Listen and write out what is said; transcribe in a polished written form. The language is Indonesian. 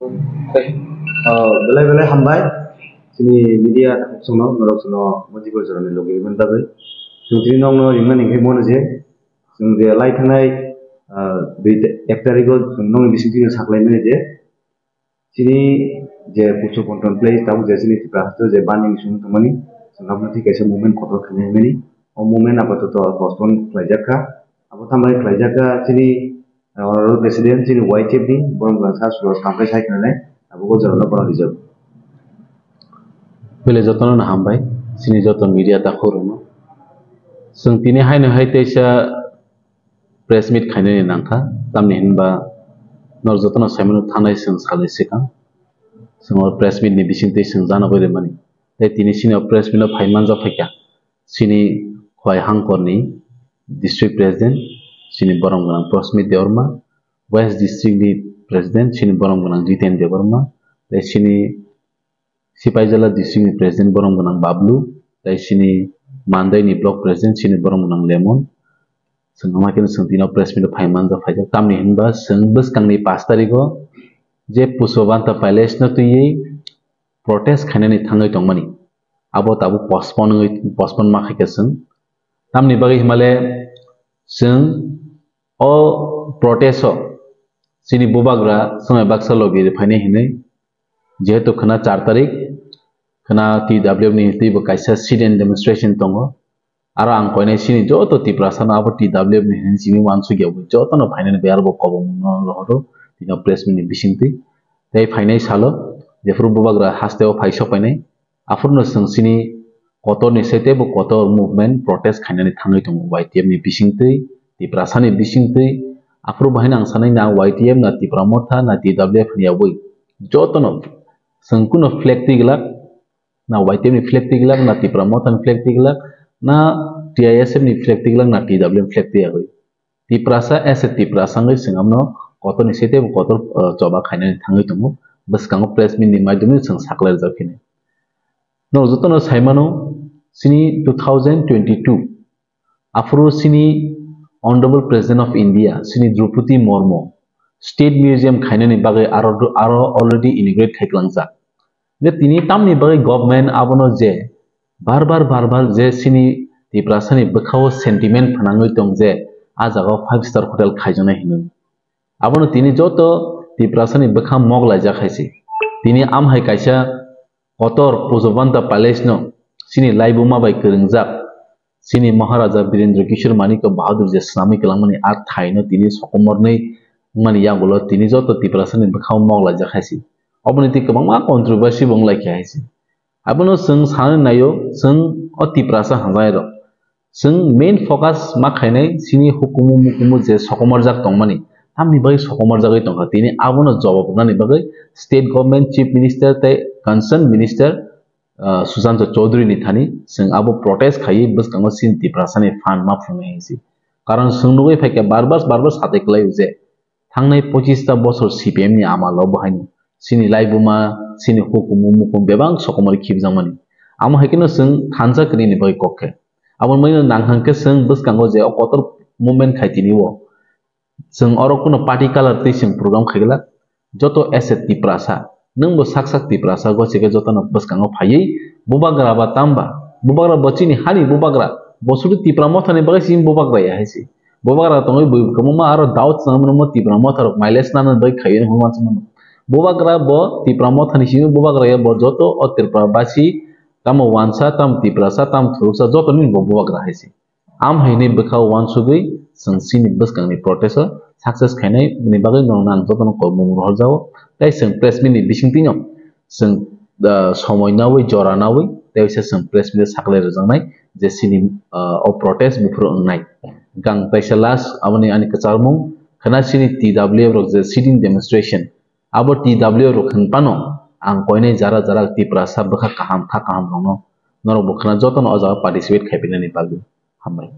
Belai belai hambai sini media sono norok sono mojibor jorane logi men bagai sungtri nong no ringan inghe mon je sung de lai thanai dui ek tarigo nong bising tin saklai mene je sini je pucho control place tabu je sini prasto je baning sung tumani sungapna thi kaisa movement kotor khane meni o movement apato postpone klaijaka abo thamai klaijaka sini president sini YTF ni borom sa sulo sampai sai kana abo ko jorana para rijab pele jotono na hambai sini joto media ta khorono sung tini haino haitesa press meet khaine ni nangkha tamni hinba nor jotono saimano thanai sung salai sika sung press meet ni bisinte sung jana bore mani tai tini sini press meet no phaiman ja phakya sini khwai hangkor ni district president sini borom gang press meet deorma west district ni president sini borom gang jiten deorma tai sini Sipaijala district ni president borom ganang Bablu, tai sini Mandai ni block president sini borom ganang Lemon. Seng makin seng tino press meet phaiman ja phaija tamni hinba seng bus kangni 5 tariko je pusobanta palace na tuyi protest khainani thangai tongmani abo tabu postpone ma khaika seng tamni bagi himale seng o protest sini bubagra samay baksa logi phaine hinai jehetu khana 4 tarik khana TW ni tibo kaisa sit and demonstration tongo aro ang koine sini joto tiprasa na abo TW ni hin sini wansu gyabu joto no phaine bayar bo kobong no lohoro tino press meet bisingti tai phaine salo jefru bubagra hasteo phaisok painai afurno sing sini kotor ni sete bo kotor movement protest khainani thangai tongo YTF ni bisingti tiprasa ni bisingti afru bahina ang sanai na YTF na tipramotha na TWF ni aboi joto no sengkuno flag tigilak na YTF ni flag tigilak na tipramotan flag tigilak na TISF ni flag tigilak na TWM flag tigilak tiprasa as tiprasa ngai singamno kotor ni sete kotor joba khainani thangai tongo baskango press meet ni maidumi sing saklai jakine no jotono saimano sini 2022 afro sini honorable president of India sini Draupadi Murmu State Museum khainani bagai aro already integrate khaiklangja je tini tamni bagai government abono je bar je sini tiprasani bakhao sentiment phanangoi tong je ajago 5-star hotel khaijana hinu abono tini joto tiprasani bakha mogla ja khaisi tini am hai kaisa kotor pujobanta palace no sini laibuma bai kringjak sini Maharaja Birendra Kishore Manik Bahadur je Islamic langmani ar thaino tini sokomornei mani yagulo tini joto tiprasani bakhao mogla ja khaisi oboniti kabangma controversy bonglai khaisi abono sing san nayo sing o tiprasa hangairo sing main focus ma khainai sini hukumu je sokomorjak tongmani tamni bai sokomorjagai tongha tini abono jawab nani bagai state government chief minister tai concerned minister Susanto Chaudhary ni thani sing abo protest khai baskango sin tiprasani fan ma phungai hisi karon sungnugai phaike barbar sate klai uje thangnai 25 ta bochor CPM ni amalo bahaini sini laibuma sini hukumu bebang sokomori khibjamani amo haikino sing thansa kri ni bai kokke abon maino nanghangke sing baskango je kotor movement khaitini wo sing oro kuno party color te sing program khaigla joto asset tiprasa nungbo sak tiprasa go cheke joto no baskango phai bubagra ba tamba bubagra bachini hani bubagra bosudu tipramothani bagai sim bubagra ya haisi bubagra tongoi bui kamuma aro daut samno mo tipramothar mileage nanan bai khayen human samno bubagra bo tipramothani sim bubagra ya bo joto o tirprabasi tamo wansa tam tiprasa tam thurusa joto nin bo bubagra haisi am haini bakhao wansugui sing baskangni protest success khainai ni bagai nang joto no ko mumur horjao tai sing press meet ni bisingtingo sing সময় নাওই জরা নাওই তাইসা sing press meet saklai rjangnai je sini o protest bufro ngnai gang taisa last aboni ani kacharmung khana sini TW rok je sitting demonstration abo TW rok khanpano ang koinai jara tiprasa bakha kaham rongno norok bukhana jotono oja participate khaipinani bagui hambai